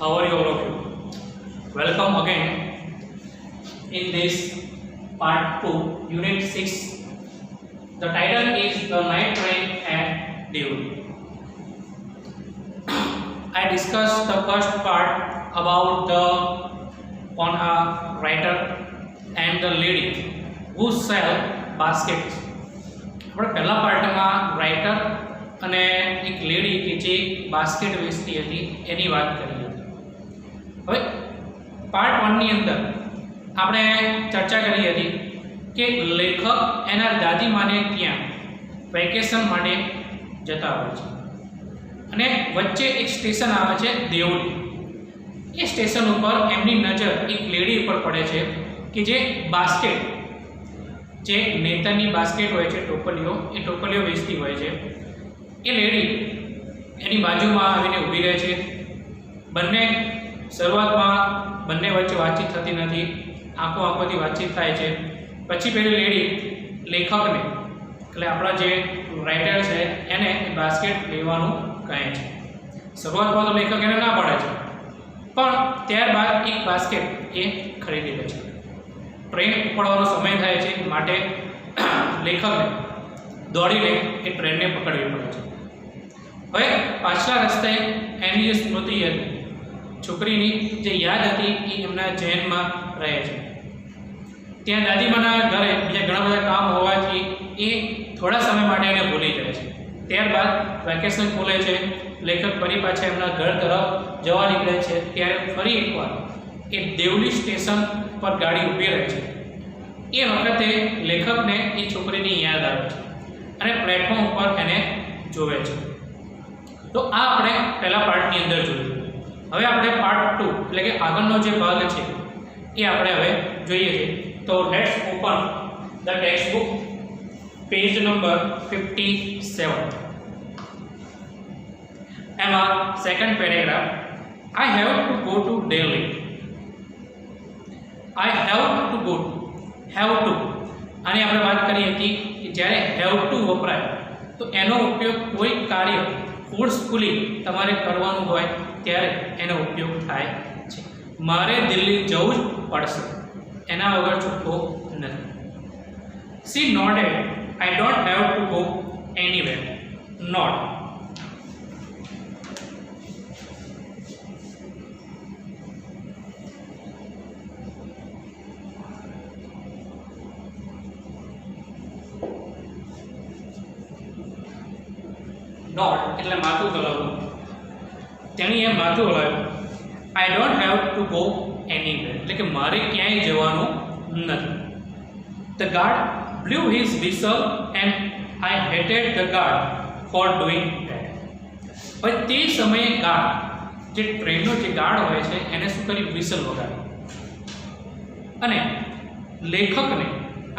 How are you all of you? Welcome again in this part 2, unit 6. The title is The Night Train at Deoli. I discussed the first part about the writer and the lady who sell baskets. આપણે પહેલા પાર્ટમાં writer અને એક lady કે જે basket વેચતી હતી એની વાત કરી હતી. હવે પાર્ટ 1 ની અંદર આપણે ચર્ચા કરી હતી કે લેખક એના દાદીમાને ત્યાં વેકેશન માટે જતા હોય છે અને વચ્ચે એક સ્ટેશન આવે છે દેવલી. એ સ્ટેશન ઉપર એમની નજર એક લેડી ઉપર પડે છે કે જે બાસ્કેટ, જે નેતાની બાસ્કેટ હોય છે, ટોપલીઓ, એ ટોપલીઓ વેચતી હોય છે. એ લેડી એની બાજુમાં આવીને ઊભી રહે છે. બંને શરૂઆતમાં બંને વચ્ચે વાતચીત થતી નથી, આંખોથી વાતચીત થાય છે. પછી પેલી લેડી લેખકને, એટલે આપણા જે રાઇટર છે એને બાસ્કેટ લેવાનું કહે છે. શરૂઆતમાં તો લેખક એને ના પાડે છે, પણ ત્યારબાદ એક બાસ્કેટ એ ખરીદી લે છે. ટ્રેન ઉપડવાનો સમય થાય છે માટે લેખકને દોડીને એ ટ્રેનને પકડવી પડે છે. હવે પાછલા રસ્તે એની જે સ્મૃતિ હતી, છોકરીની જે યાદ હતી, એ એમના જૈનમાં રહે છે. ત્યાં દાદીમાના ઘરે બીજા ઘણા બધા કામ હોવાથી એ થોડા સમય માટે એને ભૂલી જાય છે. ત્યારબાદ વેકેશન ખુલે છે, લેખક ફરી પાછા એમના ઘર તરફ જવા નીકળે છે. ત્યારે ફરી એકવાર એ દેવલી સ્ટેશન પર ગાડી ઊભી રહે છે. એ વખતે લેખકને એ છોકરીની યાદ આવે છે અને પ્લેટફોર્મ ઉપર એને જોવે છે. તો આ આપણે પહેલા પાર્ટની અંદર જોયું. હવે આપણે પાર્ટ 2 એટલે કે આગળનો જે ભાગ છે એ આપણે હવે જોઈએ છીએ. તો let's open the text book, page number 57. એમાં second paragraph, I have to go to Delhi. I have to go to, have to, આની આપણે વાત કરી હતી કે જ્યારે હેવ ટુ વપરાય તો એનો ઉપયોગ કોઈ કાર્ય ફોર્સફુલી તમારે કરવાનું હોય ત્યારે એનો ઉપયોગ થાય છે. મારે દિલ્હી જવું જ પડશે, એના વગર છૂટકો નથી. She nodded, I don't have to go anywhere. Nod, nod એટલે માથું હલાવવું. તેણીએ માથું હલાવ્યું. I don't have to go anywhere એટલે કે મારે ક્યાંય જવાનું નથી. The guard blew his whistle and I hated the guard for doing that. હવે તે સમયે ગાર્ડ, જે ટ્રેનનો જે ગાર્ડ હોય છે, એને શું કરી, વિસલ વગાડી. અને લેખકને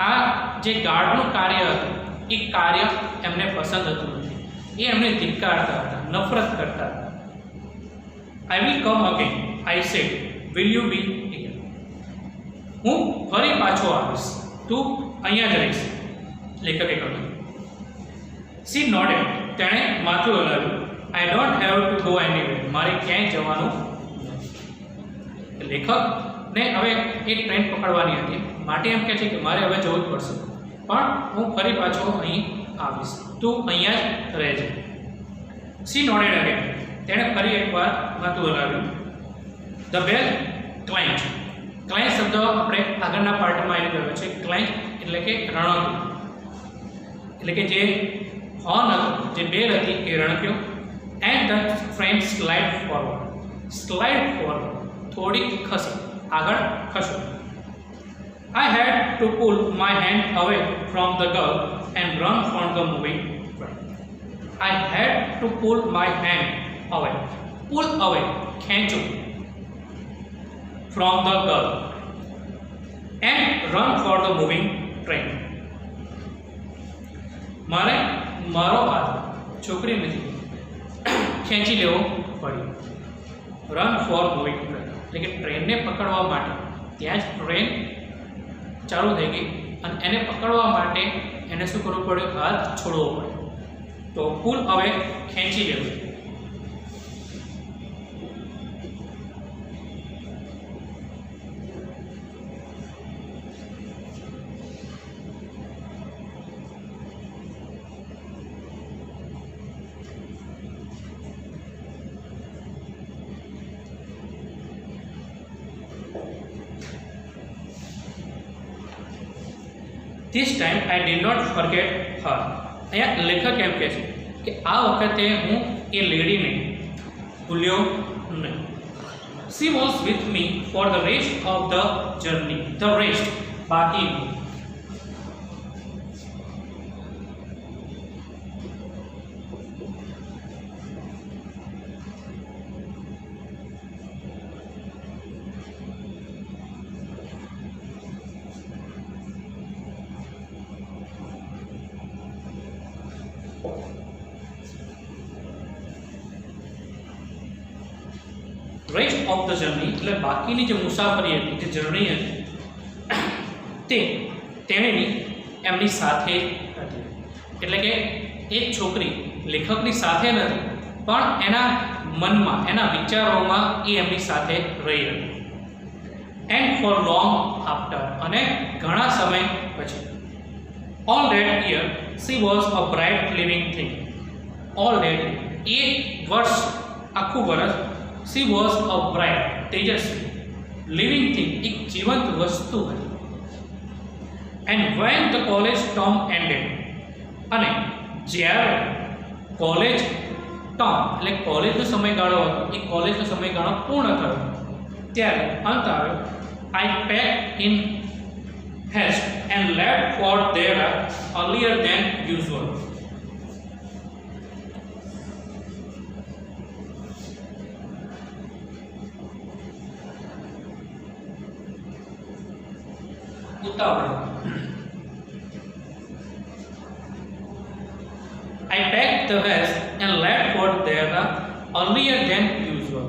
આ જે ગાર્ડનું કાર્ય હતું એ કાર્ય એમને પસંદ હતું નથી. એ એમને ધિક્કારતા હતા, નફરત કરતા હતા. I will come again, I said, will you be here. હું ફરી પાછો આવીશ, તું અહીંયા જ રહીશ, લેખકે કહ્યું. સી નોટેડ, તેણે માથું હલાવ્યું. I don't have to go anywhere, મારે ક્યાંય જવાનું નથી. લેખકને હવે એ ટ્રેન પકડવાની હતી માટે એમ કહે છે કે મારે હવે જવું જ પડશે, પણ હું ફરી પાછો અહીં આવીશ, તું અહીંયા જ રહેજે. સી નોટેડ અગેન, તેણે ફરી એકવાર માથું હલાવ્યું. The bell clanged. ક્લાઇન્ટ શબ્દ આપણે આગળના પાર્ટમાં આવી ગયો છે. ક્લાઇન્ટ એટલે કે રણક્યું, એટલે કે જે હોર્ન હતો, જે બેલ હતી એ રણક્યો. And the train slide forward. Slide forward, થોડી ખસી, આગળ ખસ્યું. I had to pull my hand away from the girl and run from the moving train. I had to pull my hand away. Pull away, ખેંચો, from the girl and run for the moving train. મારે મારો હાથ છોકરીમાંથી ખેંચી લેવો પડ્યો. Run for moving train એટલે કે ટ્રેનને પકડવા માટે, ત્યાં જ ટ્રેન ચાલુ થઈ ગઈ અને એને પકડવા માટે એને શું કરવું પડ્યું, હાથ છોડવો પડ્યો. તો પુલ હવે ખેંચી લેવું. This time I did not forget her. અહીંયા લેખક એમ કહે છે કે આ વખતે હું એ લેડીને ભૂલ્યો નહીં. She was with me for the rest of the journey. The rest, બાકી. રેસ્ટ ઓફ ધ જર્ની એટલે બાકીની જે મુસાફરી હતી, જે જર્ની હતી, તેણીની એમની સાથે હતી. એટલે કે એક છોકરી લેખકની સાથે નથી, પણ એના મનમાં, એના વિચારોમાં એ એમની સાથે રહી હતી. એન્ડ ફોર લોંગ આફ્ટર, અને ઘણા સમય પછી. All that year she was a bright living thing. All that, એ વર્ષ, આખું વર્ષ, she was a bright, તેજસ્વી, living thing, એક જીવંત વસ્તુ હતી. And when the college term ended, અને જ્યારે કોલેજ ટર્મ એટલે કોલેજનો સમયગાળો હતો, એ કોલેજનો સમયગાળો પૂર્ણ થયો, ત્યારે અંત આવ્યો. I packed in haste and left for there earlier than usual. I packed the vest and left for there earlier than usual.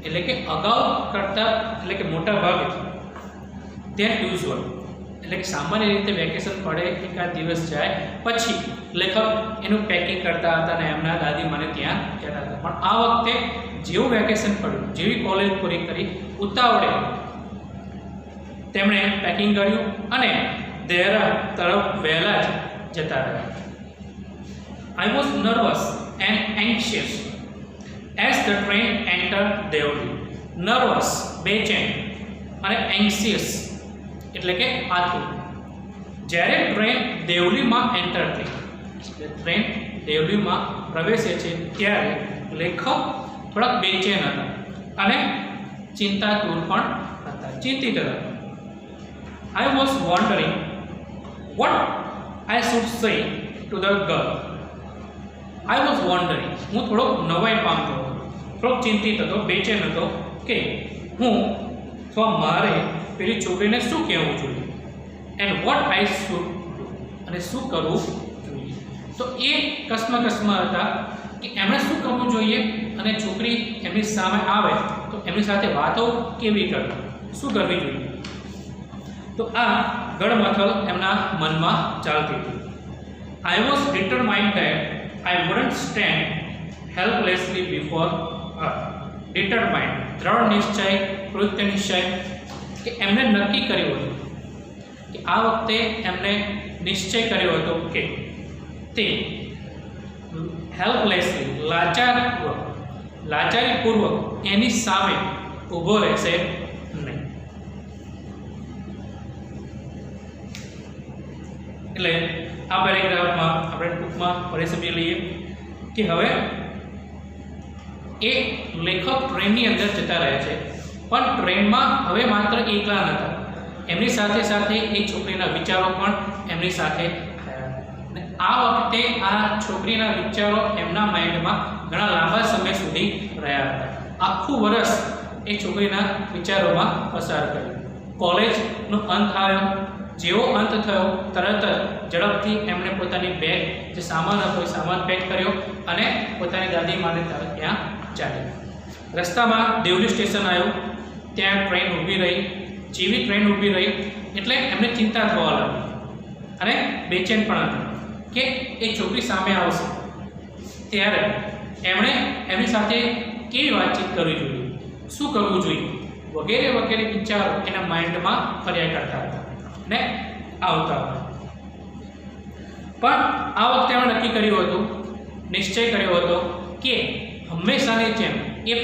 એટલે કે અગાઉ કરતા, એટલે કે મોટા ભાગે than usual, એટલે કે સામાન્ય રીતે વેકેશન પડે એકાદ દિવસ જાય પછી લેખક એનું પેકિંગ કરતા હતા અને એમના દાદી મને ત્યાં જતા હતા. પણ આ વખતે જેવું વેકેશન પડ્યું, જેવી કોલેજ પૂરી કરી, ઉતાવળે તેમણે પેકિંગ કર્યું અને દેહરા તરફ વહેલા જ જતા રહ્યા. I was nervous and anxious as the train entered Deoli. Nervous, બેચેન, અને anxious એટલે કે આતુર. જ્યારે ટ્રેન દેવલીમાં એન્ટર થઈ, ટ્રેન દેવલીમાં પ્રવેશે છે, ત્યારે લેખક થોડાક બેચેન હતા અને ચિંતાતુર પણ હતા, ચિંતિત હતા. I was wondering what I should say to the girl. I was wondering, હું થોડોક નવાઈ પામતો હતો, થોડોક ચિંતિત હતો, બેચેન હતો કે હું મારે પેલી છોકરીને શું કહેવું જોઈએ, and what I should do, અને શું કરવું જોઈએ. તો એ કસમાં હતા કે એમણે શું કરવું જોઈએ, અને છોકરી એમની સામે આવે તો એમની સાથે વાતો કેવી કરવી, શું કરવી જોઈએ. તો આ ગળમથલ એમના મનમાં ચાલતી હતી. I was determined that I wouldn't stand helplessly before her. Determined, દ્રઢ નિશ્ચય, કૃત્ય નિશ્ચય, કે એમણે નક્કી કર્યું હતું કે આ વખતે એમણે નિશ્ચય કર્યો હતો કે તે હેલ્પલેસલી, લાચારીપૂર્વક એની સામે ઊભો રહેશે નહીં. એટલે આ પેરેગ્રાફમાં આપણે ટૂંકમાં ફરી સમજી લઈએ કે હવે એ લેખક ટ્રેનની અંદર જતા રહે છે, પણ ટ્રેનમાં હવે માત્ર એકલા નહોતા, એમની સાથે સાથે એ છોકરીના વિચારો પણ એમની સાથે થયા. અને આ વખતે આ છોકરીના વિચારો એમના માઇન્ડમાં ઘણા લાંબા સમય સુધી રહ્યા હતા. આખું વર્ષ એ છોકરીના વિચારોમાં પસાર કર્યું. કોલેજનો અંત આવ્યો. જેવો અંત થયો તરત જ ઝડપથી એમણે પોતાની બેગ, જે સામાન હતો એ સામાન પેક કર્યો અને પોતાની દાદી માને ત્યાં ચાલ્યા. રસ્તામાં દેવલી સ્ટેશન આવ્યું. ત્યાં ટ્રેન ઊભી રહી. જેવી ટ્રેન ઊભી રહી એટલે એમને ચિંતા થવા લાગી અને બેચેન પણ હતી કે એ છોકરી સામે આવશે, ત્યારે એમણે એમની સાથે કેવી વાતચીત કરવી જોઈએ, શું કરવું જોઈએ, વગેરે વગેરે વિચારો એના માઇન્ડમાં ફર્યા કરતા હતા ને આવતા હતા. પણ આ વખતે એમણે નક્કી કર્યું હતું, નિશ્ચય કર્યો હતો કે હંમેશાની જેમ એ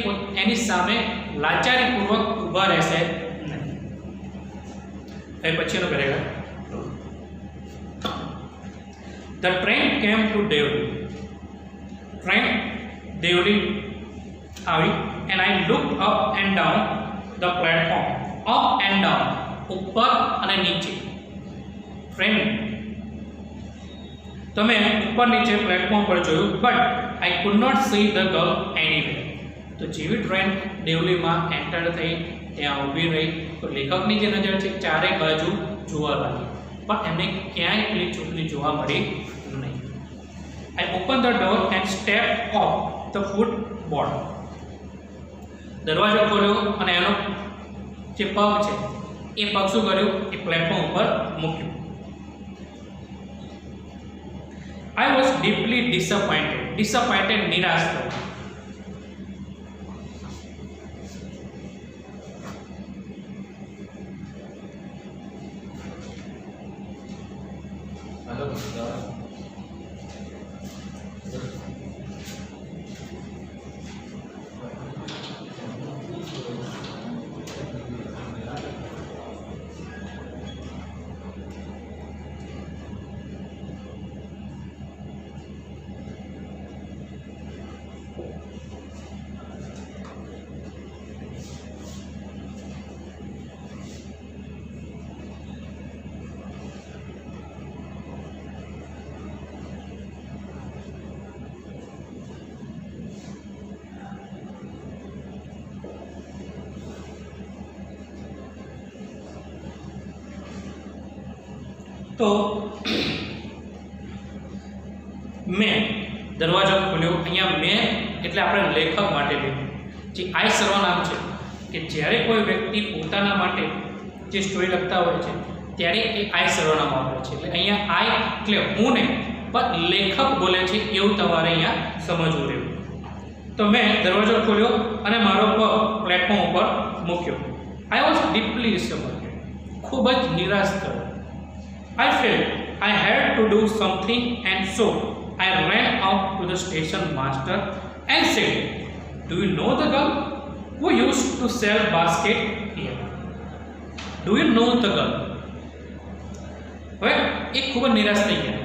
એની સામે લાચારીપૂર્વક ઊભા રહેશે નહીં. એ પછીનો paragraph. The train came to Devli. Train Devli આવી and I looked up and down the platform. Up and down, ઉપર અને નીચે. ટ્રેન તમે ઉપર નીચે પ્લેટફોર્મ પર જોયું, but I could not see the girl anywhere. તો જેવી ટ્રેન દેવલીમાં એન્ટર થઈ ત્યાં ઊભી રહી તો લેખકની જે નજર છે ચારે બાજુ જોવા લાગી, પણ એમને ક્યાંય પેલી છોકરી જોવા મળી નહીં. I opened the door and stepped off the footboard. દરવાજો ખોલ્યો અને એનો જે પગ છે એ પગ શું કર્યું, એ પ્લેટફોર્મ ઉપર મૂક્યું. I was deeply disappointed, નિરાશ થયો. તો મેં દરવાજો ખોલ્યો. અહીંયા મેં એટલે આપણે લેખક માટે લીધું. જે આઈ સર્વનામ છે કે જ્યારે કોઈ વ્યક્તિ પોતાના માટે જે સ્ટોરી લખતા હોય છે ત્યારે એ આઈ સર્વનામ વાપરે છે. એટલે અહીંયા આઈ એટલે હું નહીં પણ લેખક બોલે છે એવું તમારે અહીંયા સમજવું રહ્યું. તો મેં દરવાજો ખોલ્યો અને મારો પગ પ્લેટફોર્મ ઉપર મૂક્યો. I was deeply disappointed. ખૂબ જ નિરાશ થયો. I felt I had to do something, and so I ran out to the station master and said, "Do you know the girl who used to sell basket here? Do you know the girl?" હવે એ ખૂબ જ નિરાશ થઈ ગયા,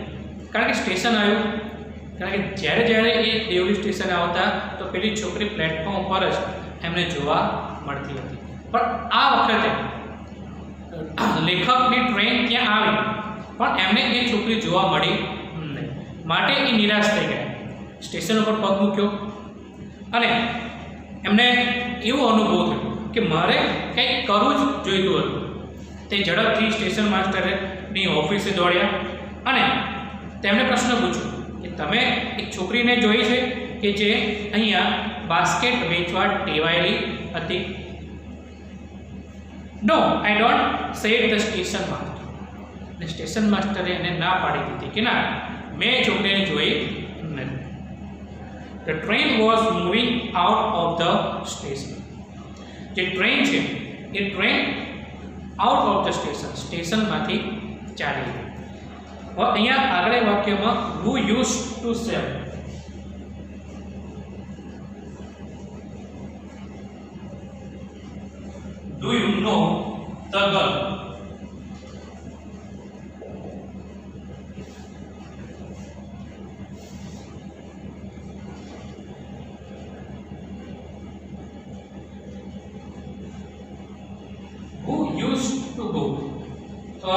કારણ કે station આવ્યું. કારણ કે જ્યારે એ દેવલી સ્ટેશને આવતા તો પેલી છોકરી પ્લેટફોર્મ પર જ એમને જોવા મળતી હતી. પણ આ વખતે લેખકની ટ્રેન ત્યાં આવી પણ એમને એ છોકરી જોવા મળી નહીં, માટે એ નિરાશ થઈ ગયા. સ્ટેશન ઉપર પગ મૂક્યો અને એમને એવો અનુભવ થયો કે મારે કંઈક કરવું જ જોઈતું હતું. તે ઝડપથી સ્ટેશન માસ્ટરની ઓફિસે દોડ્યા અને તેમણે પ્રશ્ન પૂછ્યો કે તમે એક છોકરીને જોઈ છે કે જે અહીંયા બાસ્કેટ વેચવા ટેવાયેલી હતી? No, I don't, said the station master. Station માસ્ટરે એને ના પાડી દીધી કે ના, મેં છોકરીને જોઈ નથી. The train was moving out of the station. જે ટ્રેન છે એ ટ્રેન આઉટ ઓફ ધ સ્ટેશનમાંથી ચાલી ગઈ. હવે અહીંયા આગળ વાક્યમાં who use to sell, do you know the girl? To go, so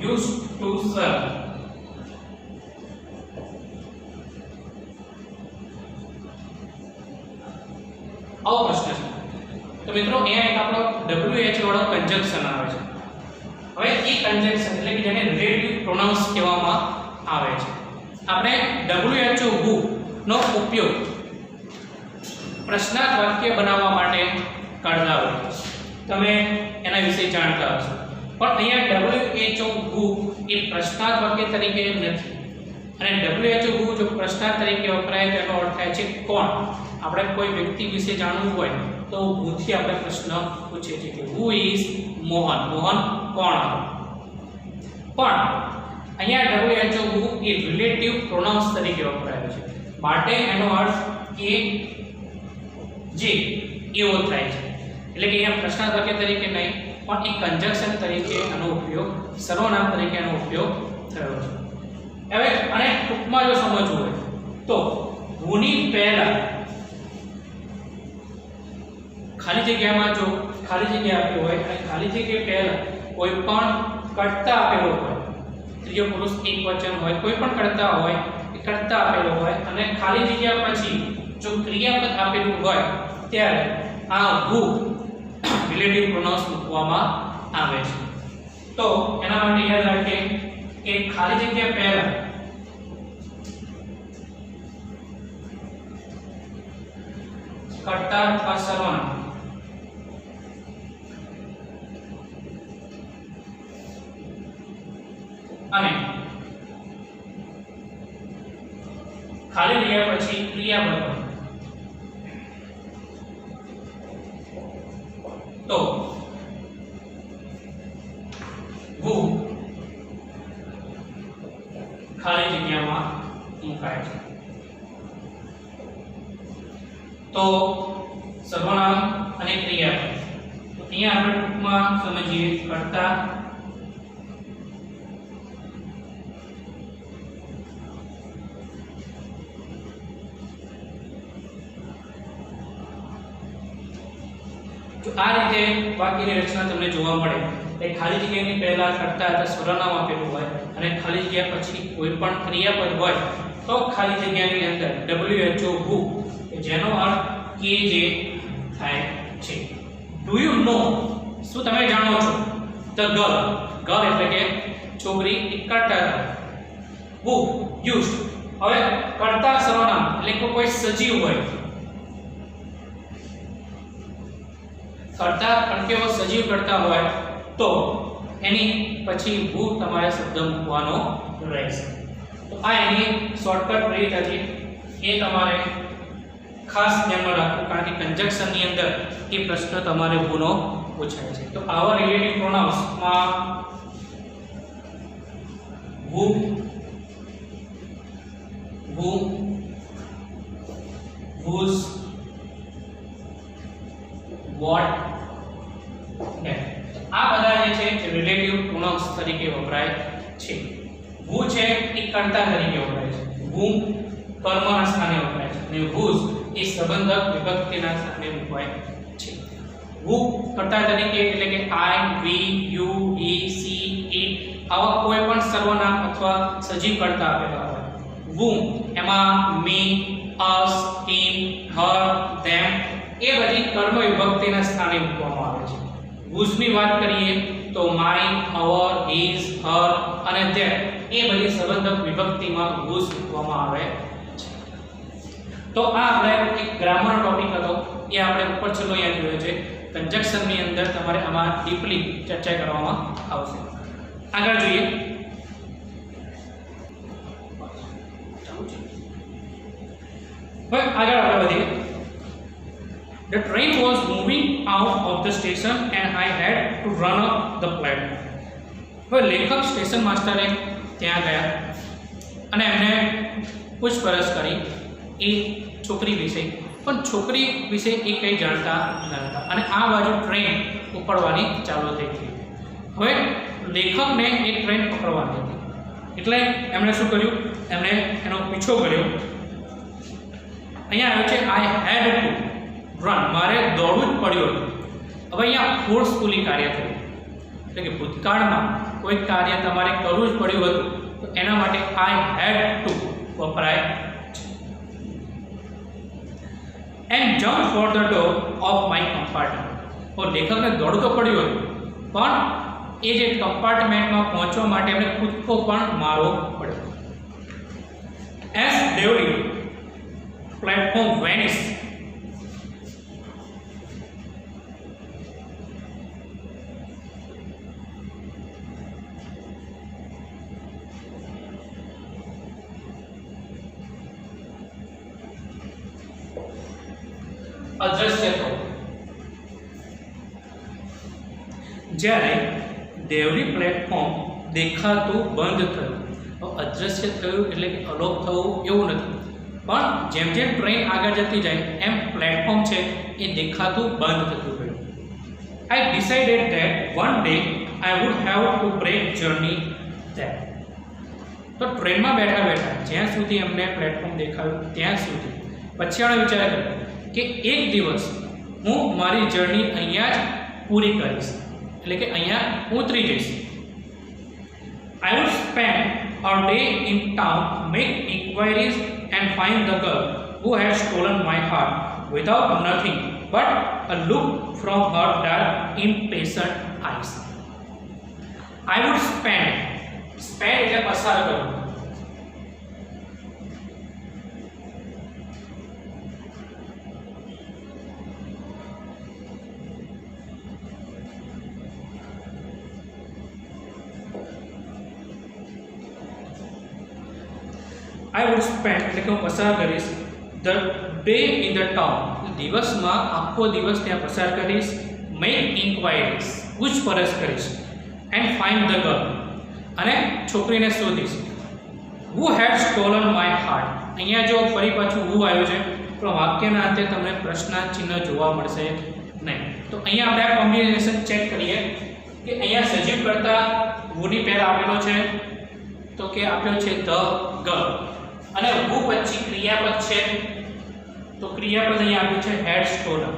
used to serve. આવો પ્રશ્ન છે. તો મિત્રો અહીંયા એક આપણો WH વાળો કન્જંક્શન આવે છે. હવે એ કન્જંક્શન એટલે કે જેને રિલેટિવ પ્રોનાઉન્સ કહેવામાં આવે છે. આપણે WHO who નો ઉપયોગ પ્રશ્નાર્થ વાક્ય બનાવવા માટે કરતા હોઈએ. તમે એના વિશે જાણતા હશો, પણ અહીંયા WHO who એ પ્રશ્નાર્થ વાક્ય તરીકે નથી. અને WHO who જો પ્રશ્નાર્થ તરીકે વપરાય તો એનો અર્થ થાય છે કોણ. આપણે કોઈ વ્યક્તિ વિશે જાણવું હોય તો whoથી આપણે પ્રશ્ન પૂછીએ છીએ કે who is મોહન, મોહન કોણ? પણ અહીંયા WHO who A relative pronounce તરીકે વપરાય છે, માટે એનો અર્થ કે જે એવો થાય છે. એટલે કે અહીંયા પ્રશ્નાર્થ વાક્ય તરીકે નહીં પણ એક કન્જંક્શન તરીકે આનો ઉપયોગ, સર્વનામ તરીકે આનો ઉપયોગ થયો છે. હવે આને ટૂંકમાં જો સમજવું હોય તો હુની પહેલા ખાલી જગ્યામાં જો ખાલી જગ્યા આપી હોય અને ખાલી જગ્યા પહેલા કોઈ પણ કર્તા આપેલો હોય, ત્રીજો પુરુષ એકવચન હોય, કોઈ પણ કર્તા હોય એ કર્તા આપેલો હોય અને ખાલી જગ્યા પછી જો ક્રિયાપદ આપેલું હોય ત્યારે આ હુ રિલેટિવ પ્રોનાઉન્સ મૂકવામાં આવે છે. તો એના માટે યાદ રાખીએ કે ખાલી જગ્યા પહેલા કર્તા અથવા સર્વનામ અને ખાલી જગ્યા પછી ક્રિયાપદ તો હુ ખાલી જગ્યામાં મુકાય છે. તો સર્વનામ અને ક્રિયાપદ તો અહીંયા આપણે ટૂંકમાં સમજીએ કર્તા આ રીતે વાક્યની રચના તમને જોવા મળે એ ખાલી જગ્યાની પહેલા કર્તા અથવા સર્વનામ આપેલું હોય અને ખાલી જગ્યા પછી કોઈ પણ ક્રિયાપદ હોય તો ખાલી જગ્યાની અંદર WHO who જેનો અર્થ કે જે થાય છે. ડુ યુ નો શું તમે જાણો છો ધ ગર્લ એટલે કે છોકરી એક કર્તા who used હવે કર્તા સર્વનામ એટલે કે કોઈ સજીવ હોય કર્તા પણ કેવો સજીવ કરતા હોય તો એની પછી હુ તમારે શબ્દ મૂકવાનો રહેશે. તો આ એની શોર્ટકટ રીત હતી એ તમારે ખાસ ધ્યાનમાં રાખવું કારણ કે કંજક્શન ની અંદર એ પ્રશ્ન તમારે હુનો પૂછાય છે. તો આવા રિલેટિવ પ્રોનાઉન્સ માં હુ whose what આ બધા જે છે રિલેટિવ પ્રોનાઉન્સ તરીકે વપરાય છે. હુ છે એ કર્તા તરીકે વપરાય છે, whom કર્મના સ્થાને વપરાય છે અને whose એ સંબંધક વિભક્તિના સ્થાને વપરાય છે. who કર્તા તરીકે એટલે કે I, we, you, he, she, it આવા કોઈ પણ સર્વનામ અથવા સજીવ કર્તા આપેલા હોય. whom એમાં me, us, him, her, them એ બધી કર્મ વિભક્તિના સ્થાને મૂકવામાં આવે છે. whose ની વાત કરીએ તો my, our, his, her અને their એ બધી સંબંધક વિભક્તિમાં whose મૂકવામાં આવે છે. તો આ આપણે એક ગ્રામર ટોપિક હતો એ આપણે ઉપર છેલ્લો યાદ જોયો છે. કંજક્શન ની અંદર તમારે આમાં ડીપલી ચર્ચા કરવામાં આવશે. આગળ જોઈએ હવે આગળ આપણે વધીએ. The train was moving out of the station and I had to run up the platform. હવે લેખક સ્ટેશન માસ્ટરે ત્યાં ગયા અને એમને પૂછપરછ કરી એ છોકરી વિશે, પણ છોકરી વિશે એ કંઈ જાણતા ન હતા અને આ બાજુ ટ્રેન ઉપડવાની ચાલુ થઈ ગઈ. હવે લેખકને એ ટ્રેન પકડવાની હતી એટલે એમણે શું કર્યું, એમણે એનો પીછો કર્યો. અહીંયા આવ્યું છે આઈ હેડ ટુ રન, મારે દોડવું જ પડ્યું હતું. હવે અહીંયા ફોર્સફુલી કાર્ય થયું એટલે કે ભૂતકાળમાં કોઈ કાર્ય તમારે કરવું જ પડ્યું હતું તો એના માટે આઈ હેડ ટુ વપરાય છે. And jump for the door of my compartment. તો લેખકને દોડવું તો પડ્યું હતું પણ એ જે કમ્પાર્ટમેન્ટમાં પહોંચવા માટે એમને કૂદકો પણ મારવો પડ્યો. એઝ ડેવલી પ્લેટફોર્મ વેનિશ, અદ્રશ્ય થવું. જ્યારે દેવલી પ્લેટફોર્મ દેખાતું બંધ થયું. અદ્રશ્ય થયું એટલે કે અલોપ થવું એવું નથી, પણ જેમ જેમ ટ્રેન આગળ જતી જાય એમ પ્લેટફોર્મ છે એ દેખાતું બંધ થતું ગયું. I decided that one day I would have to break journey that. તો ટ્રેનમાં બેઠા બેઠા જ્યાં સુધી અમને પ્લેટફોર્મ દેખાયું ત્યાં સુધી પછી આપણે વિચાર કર્યો કે એક દિવસ હું મારી જર્ની અહીંયા જ પૂરી કરીશ, એટલે કે અહીંયા ઉતરી જઈશ. I would spend a day in town, make inquiries and find the girl who had stolen my heart without nothing but a look from her dark, impatient eyes. I would spend એટલે પસાર કરવું. I would spend એટલે કે હું પસાર કરીશ the day in the town, દિવસમાં આખો દિવસ ત્યાં પસાર કરીશ. Make inquiries, પૂછપરછ કરીશ. And find the girl, અને છોકરીને શોધીશ. Who had stolen my heart. અહીંયા જો ફરી પાછું who આવ્યું છે પણ વાક્યના અંતે તમને પ્રશ્ન ચિહ્ન જોવા મળશે નહીં. તો અહીંયા આપણે આ કોમ્બિનેશન ચેક કરીએ કે અહીંયા સજીવ કરતા who ની પહેલા આપેલો છે તો કે આપ્યો છે the girl, અને who પછી ક્રિયાપદ છે તો ક્રિયાપદ અહીંયા આપ્યું છે had stolen.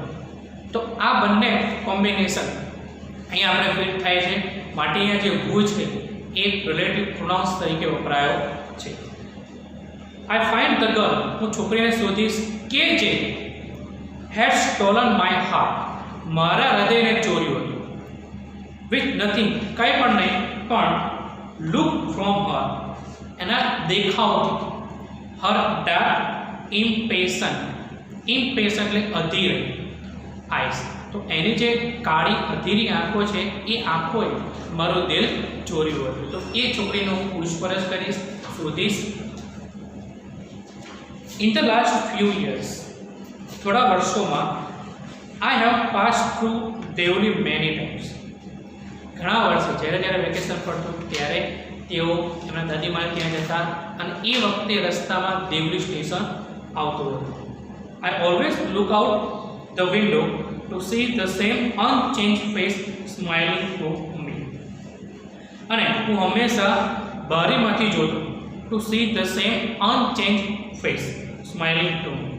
તો આ બંને કોમ્બિનેશન અહીંયા આપણે ફિટ થાય છે માટે અહીંયા જે who છે એ રિલેટિવ પ્રોનાઉન્સ તરીકે વપરાયો છે. I find the girl, હું છોકરીને શોધીશ કે જે had stolen my heart, મારા હૃદયને ચોર્યું હતું. with nothing, કંઈ પણ નહીં, પણ look from her, એના દેખાવથી, her dark, impatient એટલે અધીરી eyes, તો એની જે કાળી અધીરી આંખો છે એ આંખોએ મારું દિલ ચોર્યું હતું. તો એ છોકરીનો હું પૂછપરછ કરીશ, શોધીશ. In the last few years, થોડા વર્ષોમાં I have passed through Deoli many times. ઘણા વર્ષો જ્યારે વેકેશન પડતું ત્યારે તેઓ એમના દાદીમાને ત્યાં જતા અને એ વખતે રસ્તામાં દેવલી સ્ટેશન આવતું હતું. I always look out the window to see the same unchanged face smiling to me. અને હું હંમેશા બારીમાંથી જોતો to see the same unchanged face smiling to me,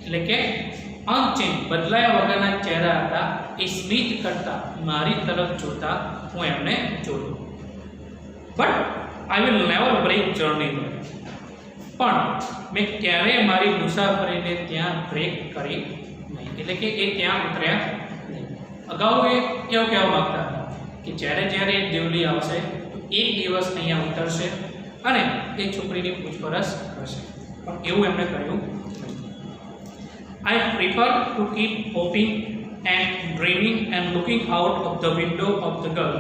એટલે કે unchanged બદલાયા વગરના ચહેરા હતા એ સ્મિત કરતા મારી તરફ જોતા હું એમને જોતો. But I will never break journey there. પણ મેં ક્યારેય મારી મુસાફરીને ત્યાં બ્રેક કરી નહીં, એટલે કે એ ત્યાં ઉતર્યા નહીં. અગાઉ એ એવું કહેવા માગતા હતા કે જ્યારે દેવલી આવશે એક દિવસ અહીંયા ઉતરશે અને એ છોકરીની પૂછપરછ કરશે, પણ એવું એમણે કહ્યું નહીં. I prefer to keep hoping and dreaming and looking out of the window of the girl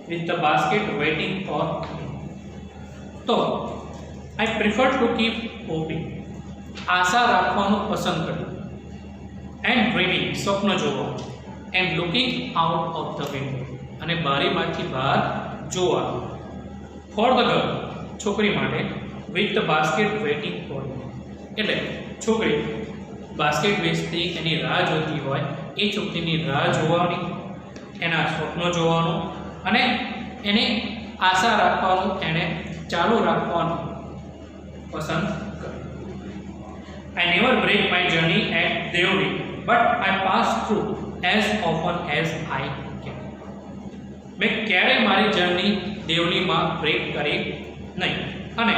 with the basket waiting for me. તો I prefer to keep hoping, આશા રાખવાનું પસંદ કરું, and dreaming સ્વપ્ન જોવાનું, and looking out of the window અને બારીમાંથી બહાર જોવાનું, for the girl છોકરી માટે, with the basket waiting for me એટલે છોકરી બાસ્કેટ વેચતી એની રાહ જોતી હોય એ છોકરીની રાહ જોવાની, એના સ્વપ્નો જોવાનું અને એને આશા રાખવાનું, એને ચાલુ રાખવાનું પસંદ કર્યું. I never break my journey at Deoli, but I pass through as often as I can. મેં ક્યારેય મારી જર્ની દેવલીમાં બ્રેક કરી નહીં અને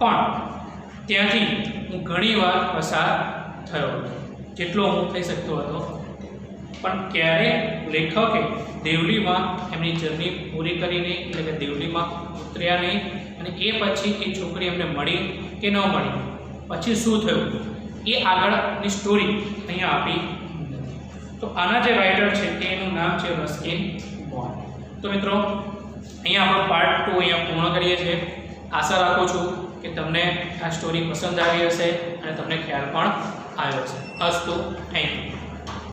પણ ત્યાંથી હું ઘણીવાર પસાર થયો હતો જેટલો હું થઈ શકતો હતો, પણ ક્યારે લેખકે દેવલીમાં એમની જર્ની પૂરી કરી નહીં, એટલે કે દેવલીમાં ઉતર્યા નહીં અને એ પછી એ છોકરી એમને મળી કે ન મળી, પછી શું થયું એ આગળની સ્ટોરી અહીંયા આપી નથી. તો આના જે રાઇટર છે એનું નામ છે રસ્કિન બોન્ડ. તો મિત્રો અહીંયા આપણો પાર્ટ 2 અહીંયા પૂર્ણ કરીએ છીએ. આશા રાખું છું કે તમને આ સ્ટોરી પસંદ આવી હશે અને તમને ખ્યાલ પણ આવ્યો છે. અસ્તુ, થેન્ક યુ.